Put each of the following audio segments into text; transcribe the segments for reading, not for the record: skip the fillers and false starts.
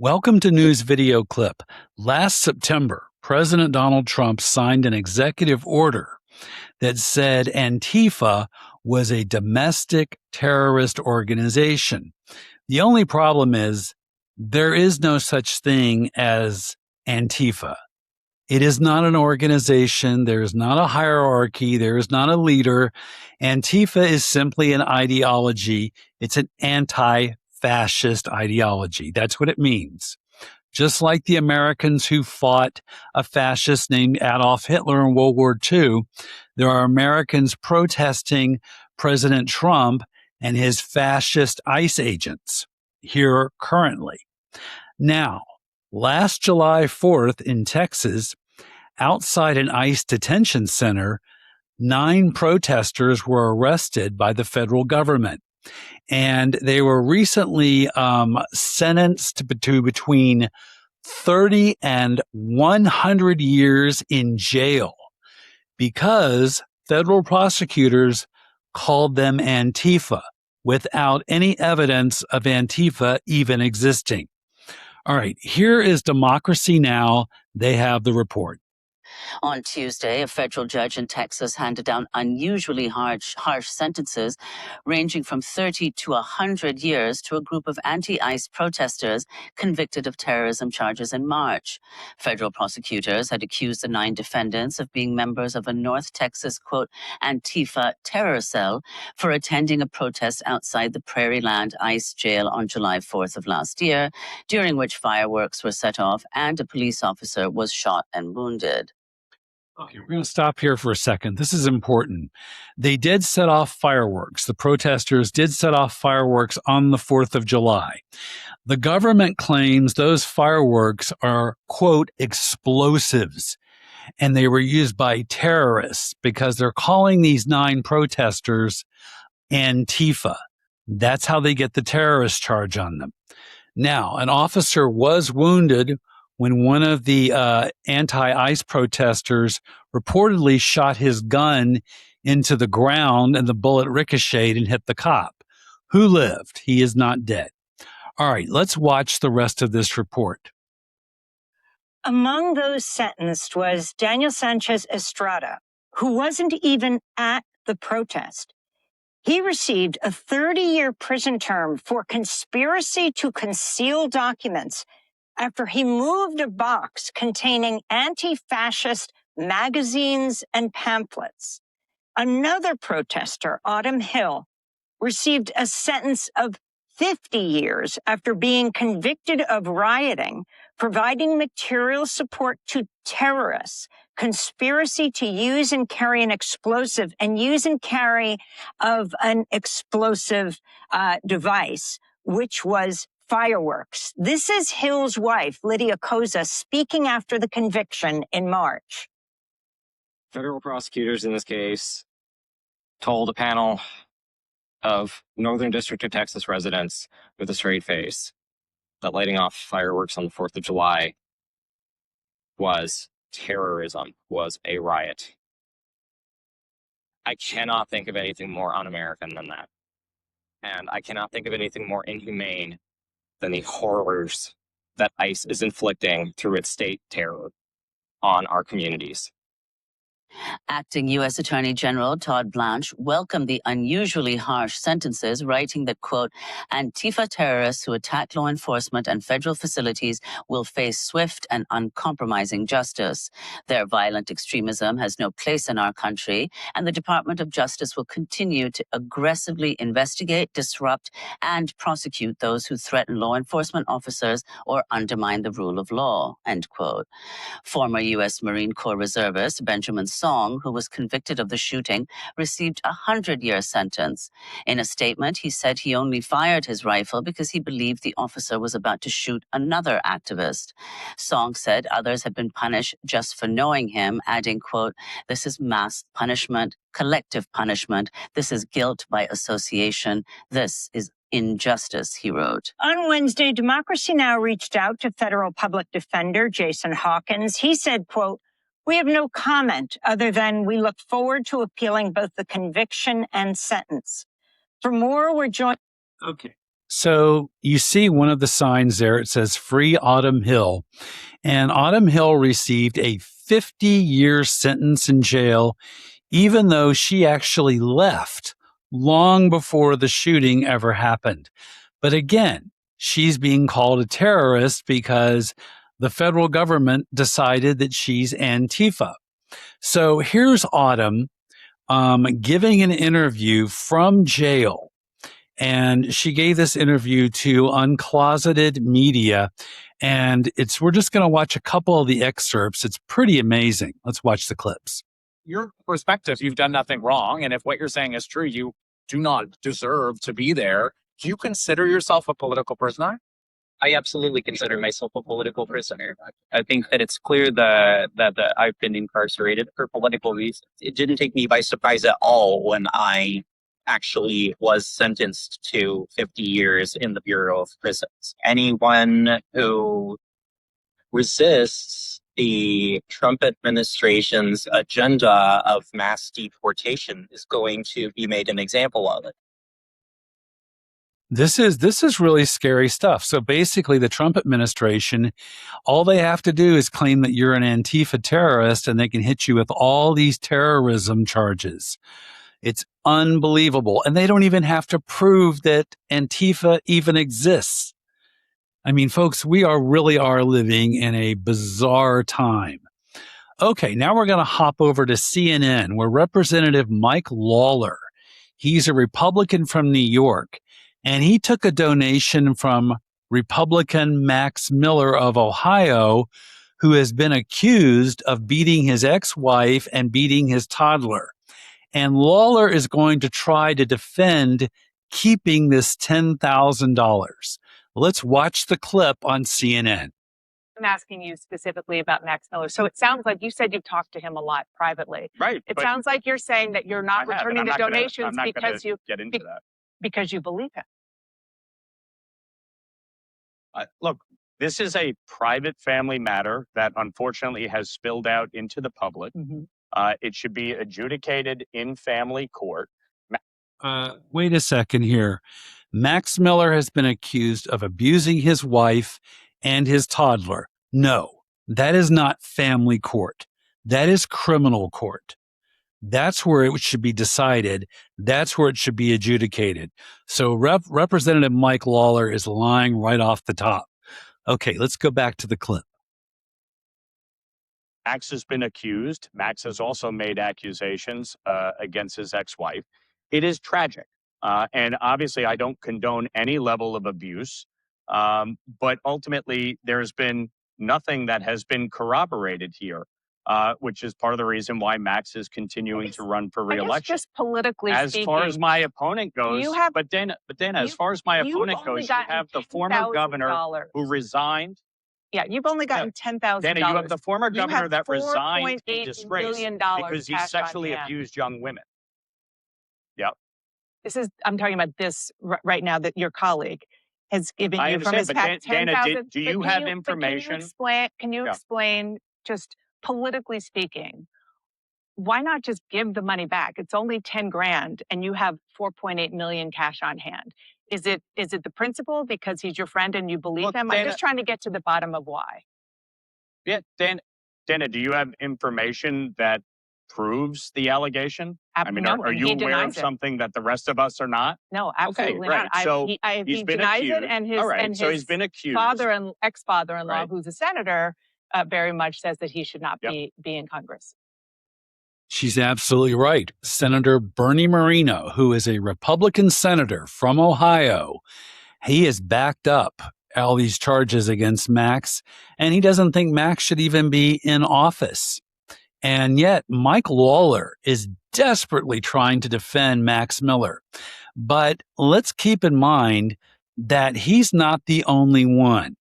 Welcome to News Video Clip. Last September, President Donald Trump signed an executive order that said Antifa was a domestic terrorist organization. The only problem is there is no such thing as Antifa. It is not an organization. There is not a hierarchy. There is not a leader. Antifa is simply an ideology. It's an anti-fascist ideology. That's what it means. Just like the Americans who fought a fascist named Adolf Hitler in World War II, there are Americans protesting President Trump and his fascist ICE agents here currently. Now, last July 4th in Texas, outside an ICE detention center, 9 protesters were arrested by the federal government. And they were recently sentenced to between 30 and 100 years in jail because federal prosecutors called them Antifa without any evidence of Antifa even existing. All right, here is Democracy Now! They have the report. On Tuesday, a federal judge in Texas handed down unusually harsh sentences ranging from 30 to 100 years to a group of anti-ICE protesters convicted of terrorism charges in March. Federal prosecutors had accused the 9 defendants of being members of a North Texas, quote, Antifa terror cell for attending a protest outside the Prairieland ICE jail on July 4th of last year, during which fireworks were set off and a police officer was shot and wounded. Okay, we're going to stop here for a second. This is important. They did set off fireworks. The protesters did set off fireworks on the 4th of July. The government claims those fireworks are, quote, explosives, and they were used by terrorists because they're calling these 9 protesters Antifa. That's how they get the terrorist charge on them. Now, an officer was wounded when one of the anti-ICE protesters reportedly shot his gun into the ground and the bullet ricocheted and hit the cop, who lived. He is not dead. All right, let's watch the rest of this report. Among those sentenced was Daniel Sanchez Estrada, who wasn't even at the protest. He received a 30-year prison term for conspiracy to conceal documents after he moved a box containing anti-fascist magazines and pamphlets. Another protester, Autumn Hill, received a sentence of 50 years after being convicted of rioting, providing material support to terrorists, conspiracy to use and carry an explosive, and use and carry of an explosive device, which was fireworks. This is Hill's wife, Lydia Koza, speaking after the conviction in March. Federal prosecutors in this case told a panel of Northern District of Texas residents with a straight face that lighting off fireworks on the 4th of July was terrorism, was a riot. I cannot think of anything more un-American than that. And I cannot think of anything more inhumane than the horrors that ICE is inflicting through its state terror on our communities. Acting U.S. Attorney General Todd Blanche welcomed the unusually harsh sentences, writing that, quote, Antifa terrorists who attack law enforcement and federal facilities will face swift and uncompromising justice. Their violent extremism has no place in our country, and the Department of Justice will continue to aggressively investigate, disrupt, and prosecute those who threaten law enforcement officers or undermine the rule of law, end quote. Former U.S. Marine Corps reservist Benjamin Song, who was convicted of the shooting, received a 100-year sentence. In a statement, he said he only fired his rifle because he believed the officer was about to shoot another activist. Song said others had been punished just for knowing him, adding, quote, this is mass punishment, collective punishment. This is guilt by association. This is injustice, he wrote. On Wednesday, Democracy Now! Reached out to federal public defender Jason Hawkins. He said, quote, we have no comment other than we look forward to appealing both the conviction and sentence. For more, we're joined. Okay. So you see one of the signs there. It says Free Autumn Hill. And Autumn Hill received a 50-year sentence in jail, even though she actually left long before the shooting ever happened. But again, she's being called a terrorist because the federal government decided that she's Antifa. So here's Autumn giving an interview from jail. And she gave this interview to Uncloseted Media. And we're just going to watch a couple of the excerpts. It's pretty amazing. Let's watch the clips. Your perspective, you've done nothing wrong. And if what you're saying is true, you do not deserve to be there. Do you consider yourself a political prisoner? I absolutely consider myself a political prisoner. I think that it's clear that I've been incarcerated for political reasons. It didn't take me by surprise at all when I actually was sentenced to 50 years in the Bureau of Prisons. Anyone who resists the Trump administration's agenda of mass deportation is going to be made an example of it. This is really scary stuff. So basically, the Trump administration, all they have to do is claim that you're an Antifa terrorist and they can hit you with all these terrorism charges. It's unbelievable. And they don't even have to prove that Antifa even exists. I mean, folks, we really are living in a bizarre time. Okay, now we're going to hop over to CNN, where Representative Mike Lawler, he's a Republican from New York, and he took a donation from Republican Max Miller of Ohio, who has been accused of beating his ex-wife and beating his toddler. And Lawler is going to try to defend keeping this $10,000. Let's watch the clip on CNN. I'm asking you specifically about Max Miller. So it sounds like you said you've talked to him a lot privately. Right. It sounds like you're saying that you're not returning the donations because you get into that. Because you believe him. Look, this is a private family matter that unfortunately has spilled out into the public. Mm-hmm. It should be adjudicated in family court. Wait a second here. Max Miller has been accused of abusing his wife and his toddler. No, that is not family court. That is criminal court. That's where it should be decided. That's where it should be adjudicated. So Representative Mike Lawler is lying right off the top. Okay, let's go back to the clip. Max has been accused. Max has also made accusations against his ex-wife. It is tragic. And obviously, I don't condone any level of abuse. But ultimately, there's been nothing that has been corroborated here, which is part of the reason why Max is continuing to run for re-election. Just politically as speaking, far as my opponent goes, but Dana, as far as my opponent goes, you have the former governor who resigned. Yeah, you've only gotten $10,000. Dana, you have the former governor that resigned in disgrace because he sexually abused young women. Yep. I'm talking about this right now that your colleague has given you from his PAC. Dana, do you have information? Can you explain, just politically speaking, why not just give the money back? It's only 10 grand and you have 4.8 million cash on hand. Is it the principle because he's your friend and you believe him? Dana, I'm just trying to get to the bottom of why. Yeah, Dana, do you have information that proves the allegation? I mean, are you aware of something that the rest of us are not? No, absolutely not. So he denies accused. it, and his he's been accused. Father and ex-father-in-law, who's a senator, very much says that he should not be in Congress. She's absolutely right. Senator Bernie Moreno, who is a Republican senator from Ohio, he has backed up all these charges against Max, and he doesn't think Max should even be in office. And yet, Mike Lawler is desperately trying to defend Max Miller. But let's keep in mind that he's not the only one.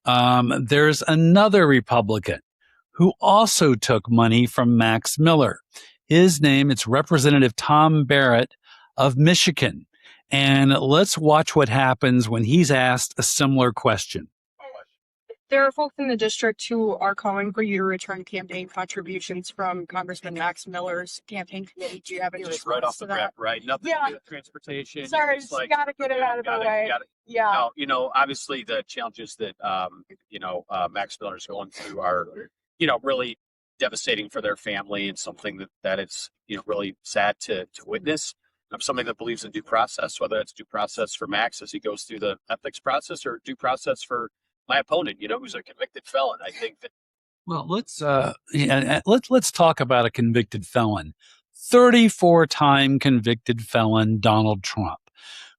There's another Republican who also took money from Max Miller. His name is Representative Tom Barrett of Michigan. And let's watch what happens when he's asked a similar question. There are folks in the district who are calling for you to return campaign contributions from Congressman Max Miller's campaign committee. Do you have any Just right off the rep, right? Nothing to do with transportation. Sorry, It's like, gotta get it out of the way. Yeah. No, obviously the challenges that Max Miller is going through are, really devastating for their family, and something that is, really sad to witness. I'm somebody that believes in due process, whether it's due process for Max as he goes through the ethics process, or due process for my opponent, who's a convicted felon. I think that. Well, let's talk about a convicted felon, 34-time convicted felon Donald Trump,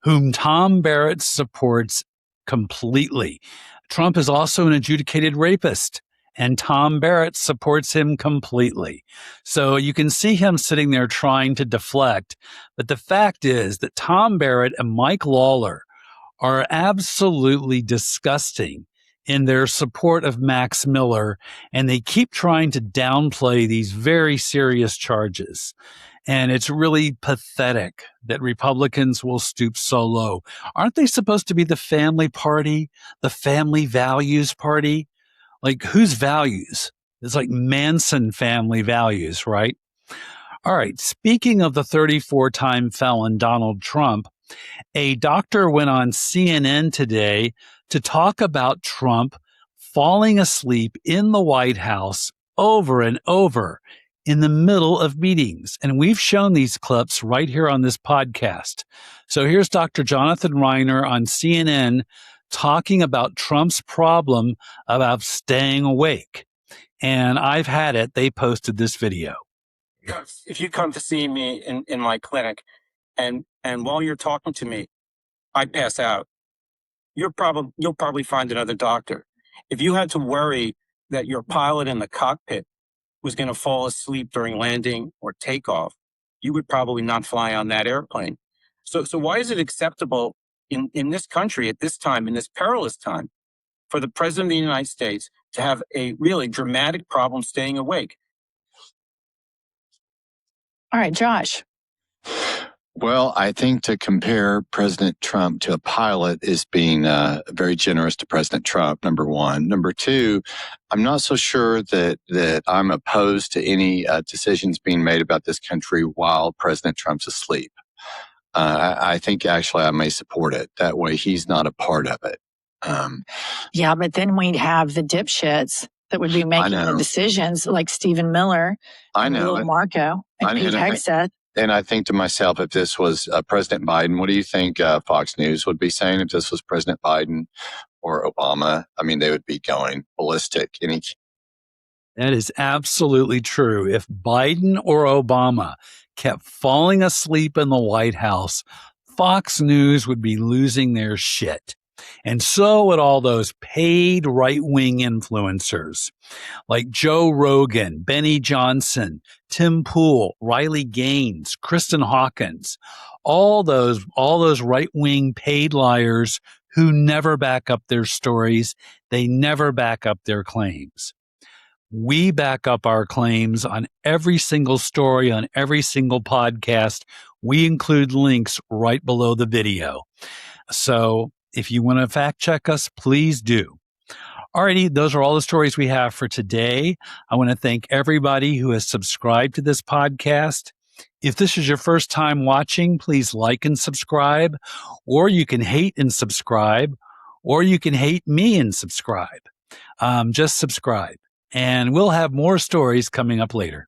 whom Tom Barrett supports completely. Trump is also an adjudicated rapist, and Tom Barrett supports him completely. So you can see him sitting there trying to deflect. But the fact is that Tom Barrett and Mike Lawler are absolutely disgusting in their support of Max Miller, and they keep trying to downplay these very serious charges. And it's really pathetic that Republicans will stoop so low. Aren't they supposed to be the family party, the family values party? Like, whose values? It's like Manson family values, right? All right. Speaking of the 34-time felon Donald Trump, a doctor went on CNN today to talk about Trump falling asleep in the White House over and over in the middle of meetings. And we've shown these clips right here on this podcast. So here's Dr. Jonathan Reiner on CNN talking about Trump's problem about staying awake. And I've had it. They posted this video. If you come to see me in my clinic, and while you're talking to me, I pass out, you'll probably find another doctor. If you had to worry that your pilot in the cockpit was going to fall asleep during landing or takeoff, you would probably not fly on that airplane. So why is it acceptable in this country at this time, in this perilous time, for the President of the United States to have a really dramatic problem staying awake? All right, Josh. Well, I think to compare President Trump to a pilot is being very generous to President Trump, number one. Number two, I'm not so sure that I'm opposed to any decisions being made about this country while President Trump's asleep. I think actually I may support it. That way he's not a part of it. Yeah, but then we'd have the dipshits that would be making the decisions, like Stephen Miller, Will Marco, and Pete Hegseth. And I think to myself, if this was President Biden, what do you think Fox News would be saying if this was President Biden or Obama? I mean, they would be going ballistic. That is absolutely true. If Biden or Obama kept falling asleep in the White House, Fox News would be losing their shit. And so would all those paid right-wing influencers like Joe Rogan, Benny Johnson, Tim Pool, Riley Gaines, Kristen Hawkins, all those right-wing paid liars who never back up their stories. They never back up their claims. We back up our claims on every single story, on every single podcast. We include links right below the video. So if you want to fact check us, please do. Alrighty, those are all the stories we have for today. I want to thank everybody who has subscribed to this podcast. If this is your first time watching, please like and subscribe, or you can hate and subscribe, or you can hate me and subscribe. Just subscribe, and we'll have more stories coming up later.